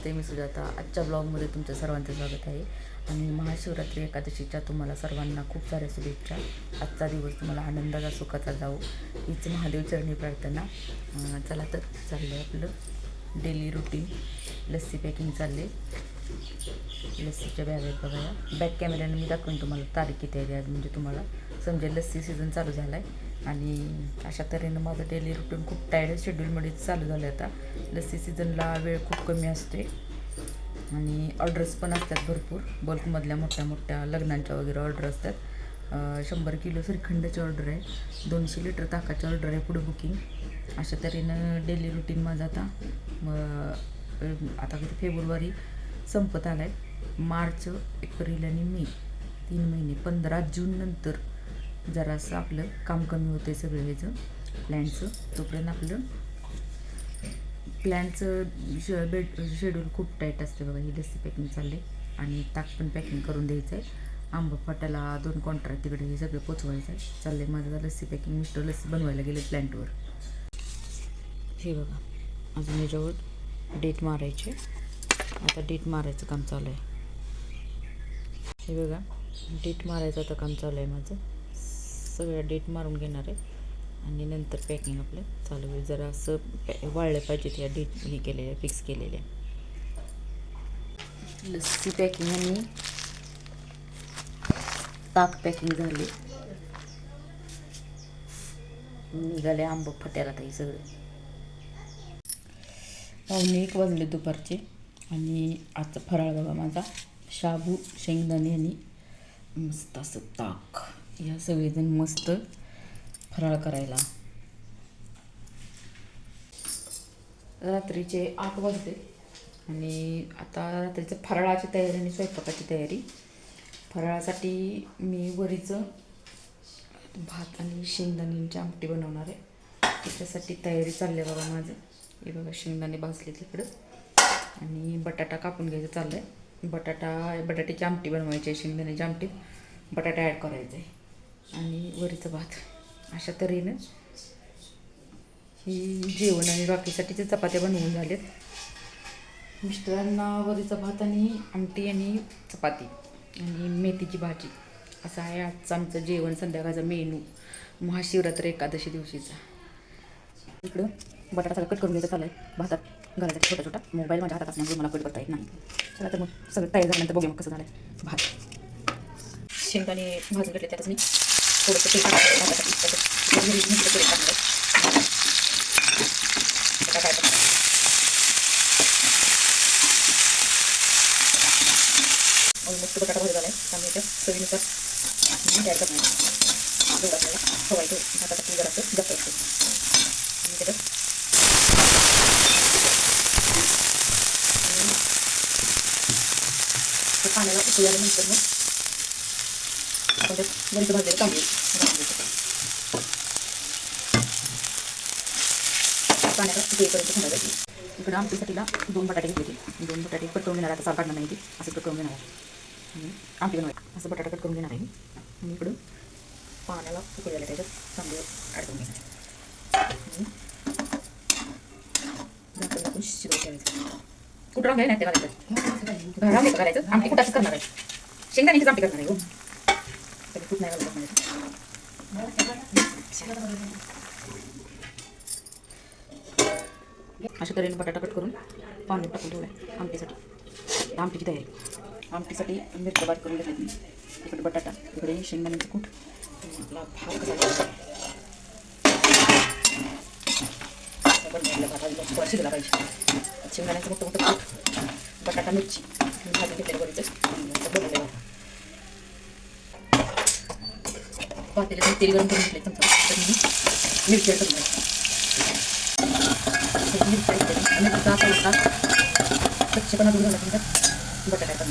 नमस्ते, मी सुजाता. आजच्या ब्लॉगमध्ये तुमचं सर्वांचं स्वागत आहे. आणि महाशिवरात्री एकादशीच्या तुम्हाला सर्वांना खूप साऱ्या शुभेच्छा. आजचा दिवस तुम्हाला आनंदाचा सुखाचा जाऊ हीच महादेव चरणी प्रार्थना. चला तर चाललं आहे आपलं डेली रुटीन. लस्सी पॅकिंग चालले. लस्सीच्या बॅग आहेत बघा. या बॅक कॅमेऱ्याने मी दाखवून तुम्हाला तारीख किती आहे आज, म्हणजे तुम्हाला समजेल लस्सी सीझन चालू झाला आहे. आणि अशा तऱ्हेनं माझं डेली रुटीन खूप टायर्ड शेड्यूलमध्ये चालू झालं आहे. आता लस्सी सीझनला वेळ खूप कमी असते आणि ऑर्डर्स पण असतात भरपूर. बल्कमधल्या मोठ्या मोठ्या लग्नांच्या वगैरे ऑर्डर असतात. 100 किलो श्रीखंडाची ऑर्डर आहे, 200 लिटर ताकाची ऑर्डर आहे पुढे बुकिंग. अशा तऱ्हेनं डेली रुटीन माझं आता किती फेब्रुवारी संपत आला आहे. मार्च, एप्रिल आणि मे 3 महिने. 15 जून नंतर जरासं आपलं काम कमी होतं आहे सगळं ह्याचं प्लॅनचं. तोपर्यंत आपलं प्लॅनचं शेड्यूल खूप टाईट असतं बघा. ही लस्सी पॅकिंग चालले आणि ताक पण पॅकिंग करून द्यायचं आहे. आंबापाट्याला 2 कॉन्ट्रॅक्ट तिकडे हे सगळं पोचवायचं आहे. चाललं आहे माझं लस्सी पॅकिंग. मिस्टर लस्सी बनवायला गेले प्लॅन्टवर. हे बघा अजून ह्याच्यावर डेट मारायचे. आता डेट मारायचं काम चालू आहे. हे बघा डेट मारायचं आता काम चालू आहे माझं. सगळ्या डेट मारून घेणार आहे आणि नंतर पॅकिंग आपलं चालू आहे. जरा असं वाळलं पाहिजेत या डेट हे केलेल्या फिक्स केलेल्या. लस्सी पॅकिंग आणि ताक पॅकिंग झाली. निघाले आंब फट्याला ताई सगळे. 1:15 वाजले दुपारचे. आणि आजचा फराळ बघा माझा शाबू, शेंगदाणे आणि मस्त असं ताक. या सगळेजण मस्त फराळ करायला. रात्रीचे 8 वाजले आणि आता रात्रीचं फराळाची तयारी आणि स्वयंपाकाची तयारी. फराळासाठी मी वरीचं भात आणि शेंगदाण्यांची आमटी बनवणार आहे. त्याच्यासाठी तयारी चालली आहे बघा माझं. हे बघा शेंगदाणे भाजले तिकडं आणि बटाटा कापून घ्यायचं चाललं आहे. बटाट्याची आमटी बनवायची आहे. शेंगदाण्याची आमटीत बटाटा ॲड करायचं आहे आणि वरीचं भात. अशा तऱ्हेनं ही जेवण. आणि बाकीसाठीचे चपात्या बनवून झालेत. मिस्टरांना वरीचा भात आणि आमटी आणि चपाती आणि मेथीची भाजी असं आहे आजचं आमचं जेवण. संध्याकाळचा मेनू महाशिवरात्री एकादशी दिवशीचा. इकडं बटाटा सगळं कट करून घ्यायचं चालू आहे. भातात घालायचा छोटा छोटा. मोबाईल माझ्या हातात असल्यामुळे मला कट करता येत नाही. चला तर मग सगळं तयार झाल्यानंतर बघूया मग कसं झालं आहे भात. शेंगदाणे भाजून घेतले त्यातच मी थोडंसं तेल टाकलं ऑलमोस्ट बटाटा भाजी झाला आहे. त्यामुळे त्या चवीनुसार मीठ ॲड करणार. जेवढं आपल्याला हवायचं भातासाठी जरासं जास्त असतं. आणि त्याच्यात पाण्याला उकळल्यानंतर मग आपण त्यात वरीचं भाजलेलं तांदूळ पाण्याला उकळीपर्यंत थांबायचं. इकडं आमटीसाठीला 2 बटाटे घेतले. 2 बटाटे कट करून घेणार. आता साल काढणार नाही. ती असं कट करून घेणार आहे. आमटी बनवायचं असं बटाटा कट करून घेणार आहे. आणि इकडं पाण्याला उकळलेलं त्याच्यात तांदूळ ॲड करून घेणार आहे. आपण शिजवून ठेवायचं. कुठं राहून नाही ते घालायचं. राहून घालायचं. आमटी कुठाच करणार आहे. शेंगदाण्याचीच आमटी करणार आहे. हो तरी खूप नाही घालत म्हणायचं. अशा तऱ्हेने बटाटा कट करून पाणी टाकून ठेवलं आहे आमटीसाठी. आमटीची तयारी. आमटीसाठी मिरच्या बारीक करून घेतली. इकडे बटाटा, इकडे शेंगदाण्याचं कूट. आपला भात कसा बनवायला भाताला शिजला पाहिजे. शेंगदाण्याचं मोठं मोठं कूट, बटाटा, मिरची भाजी घेतलेलं बरीचं बनवलेलं. पातेल्यात तेल गरम करून घेतले चमचा. तर मी मिरची ॲड करून मिरची मिरचा असा स्वच्छपणा दूर झाला तुमचा. बटाटा ॲड करून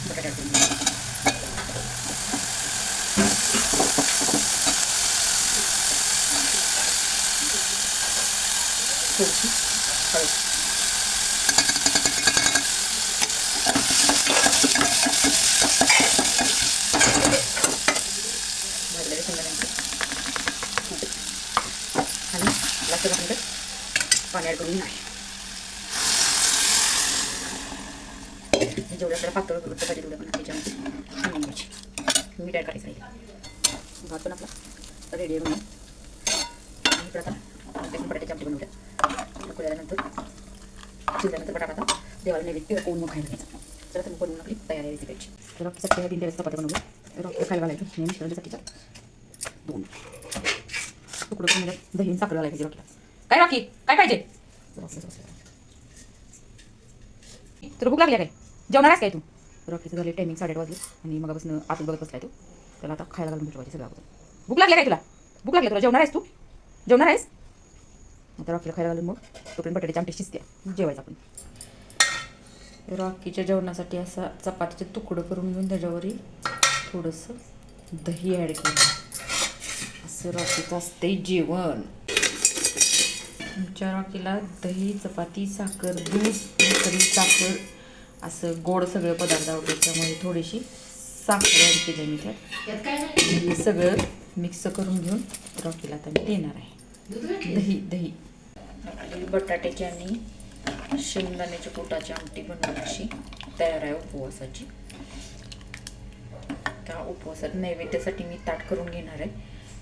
बटाटा ॲड करून थोडीशी हळद. भाजलेले शेंगदाण्याचे कूट आणि लास्ट आपण पाणी ॲड करून नाही. जेवढं आपल्याला पातळ पाहिजे तेवढं पण त्याच्यामध्ये शिमून घ्यायची. मीठ ॲड करायचं राहील. भात पण आपला रेडी आहे. आणि इकडं आता आपण बटाट्याची आमटी बनवल्या. खुल्यानंतर शिजल्यानंतर बटाटा आता देवाला नैवेद्य कोण खायला घ्यायचा. तर आता बनवून आपली तयारी आहे रेसिपीची. तर आपल्यासाठी 3 दिवस चपात्या बनवल्या. तर आपल्याला खायला घालायचं हे मिश्रणासाठीच्या 2 तुकडं करून दही साखर घालायची रॉकीला. काय रॉकी काय पाहिजे? तर भूक लागली काय? जेवणार आहेस काय तू? रॉकीचं झाले टायमिंग 8:30 वाजले आणि मगापासून आतून बघत बसलाय तो. त्याला आता खायला घालून भेटवायचे सगळं अगोदर. भूक लागली काय तुला? भूक लागली तुला? जेवणार आहेस तू? जेवणार आहेस? आता रॉकीला खायला घालून मग तोपर्यंत बटाट्याची आमटी शिजते जेवायचं आपण. रॉकीच्या जेवणासाठी असा चपातीचे तुकडं करून घेऊन त्याच्यावरही थोडंसं दही ॲड केलं. असं रॉकीचं असते जेवण. आमच्या रॉकीला दही, चपाती, साखर, दूध, कधी साखर असं गोड सगळे पदार्थ आवडतात. त्यामुळे थोडीशी साखर ॲड केली मी त्यात. हे सगळं मिक्स करून घेऊन रॉकीला आता मी देणार आहे. दही बटाट्याची आणि शेंगदाण्याच्या पोटाची आमटी बनवण्याची तयार आहे उपवासाची. त्या उपवासात नैवेद्यासाठी मी ताट करून घेणार आहे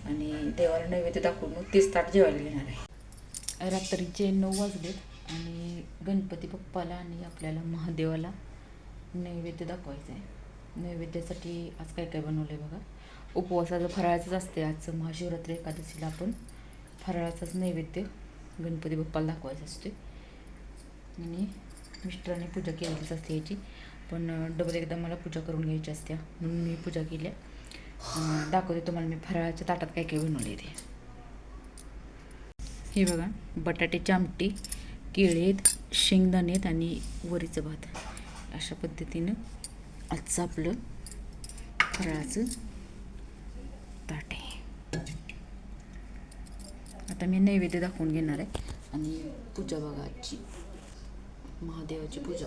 आणि देवाला नैवेद्य दाखवून मग तेच ताट जेवायला घेणार आहे. रात्रीचे 9 वाजलेत आणि गणपती बाप्पाला आणि आपल्याला महादेवाला नैवेद्य दाखवायचं आहे. नैवेद्यासाठी आज काय काय बनवलं आहे बघा. उपवासाचं फराळाचंच असते. आजचं महाशिवरात्री एकादशीला आपण फराळाचाच नैवेद्य गणपती बाप्पाला दाखवायचं असते. आणि मिस्टरांनी पूजा केलेलीच असते याची, पण डबल एकदा मला पूजा करून घ्यायची असते म्हणून मी पूजा केल्या. दाखवते तुम्हाला मी फराळाच्या ताटात काय काय बनवले ते. हे बघा, बटाट्याची आमटी, केळीत, शेंगदाणेत आणि वरीचं भात. अशा पद्धतीनं आजचं आपलं फराळाचं ताट आहे. आता मी नैवेद्य दाखवून घेणार आहे आणि पूजा बघा आजची महादेवाची पूजा.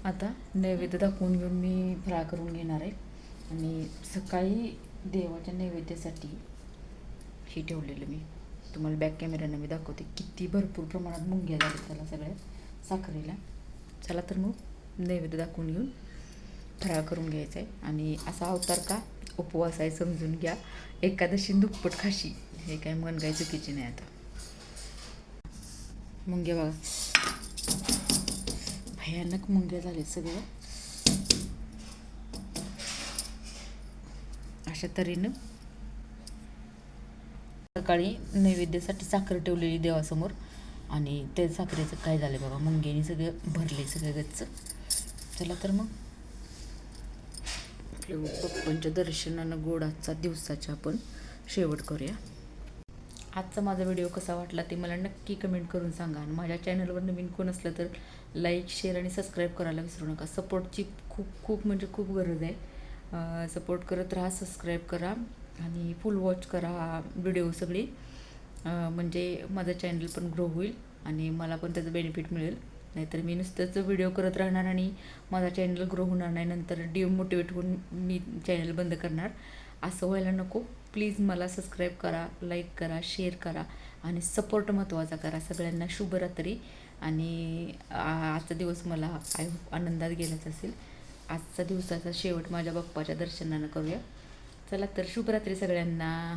आता नैवेद्य दाखवून घेऊन मी फराळ करून घेणार आहे. आणि सकाळी देवाच्या नैवेद्यासाठी हे ठेवलेलं मी तुम्हाला बॅक कॅमेऱ्यानं मी दाखवते. किती भरपूर प्रमाणात मुंग्या झाल्या त्याला सगळ्या साखरेला. चला तर मग नैवेद्य दाखवून घेऊन फराळ करून घ्यायचं आहे. आणि असा अवतार का उपवास आहे समजून घ्या. एकादशी दुप्पट खाशी, हे काय मन काय चुकीची नाही. आता मुंग्या बघा, भयानक मुंग्या झाले सगळं. अशा तऱ्हेनं सकाळी नैवेद्यासाठी साखर ठेवलेली देवासमोर आणि त्या साखरेचं काय झालं बघा, मुंग्यानी सगळं भरले सगळं गच्च. चला तर मग आपल्या पप्पांच्या दर्शनानं गोड आजचा दिवसाचा आपण शेवट करूया. आजचा माझा व्हिडिओ कसा वाटला ते मला नक्की कमेंट करून सांगा. आणि माझ्या चॅनलवर नवीन कोण असलं तर लाईक, शेअर आणि सबस्क्राईब करायला विसरू नका. सपोर्टची खूप म्हणजे खूप गरज आहे. सपोर्ट करत राहा, सबस्क्राईब करा आणि फुल वॉच करा व्हिडिओ सगळे. म्हणजे माझं चॅनल पण ग्रो होईल आणि मला पण त्याचं बेनिफिट मिळेल. नाहीतर मी नुसतंच व्हिडिओ करत राहणार आणि माझा चॅनल ग्रो होणार नाही, नंतर डिमोटिवेट होऊन मी चॅनल बंद करणार. असं व्हायला नको. प्लीज मला सबस्क्राईब करा, लाईक करा, शेअर करा आणि सपोर्ट महत्त्वाचा करा. सगळ्यांना शुभरात्री. आणि आजचा दिवस मला आय होप आनंदात गेलाच असेल. आजचा दिवसाचा शेवट माझ्या बाप्पाच्या दर्शनानं करूया. चला तर शुभरात्री सगळ्यांना.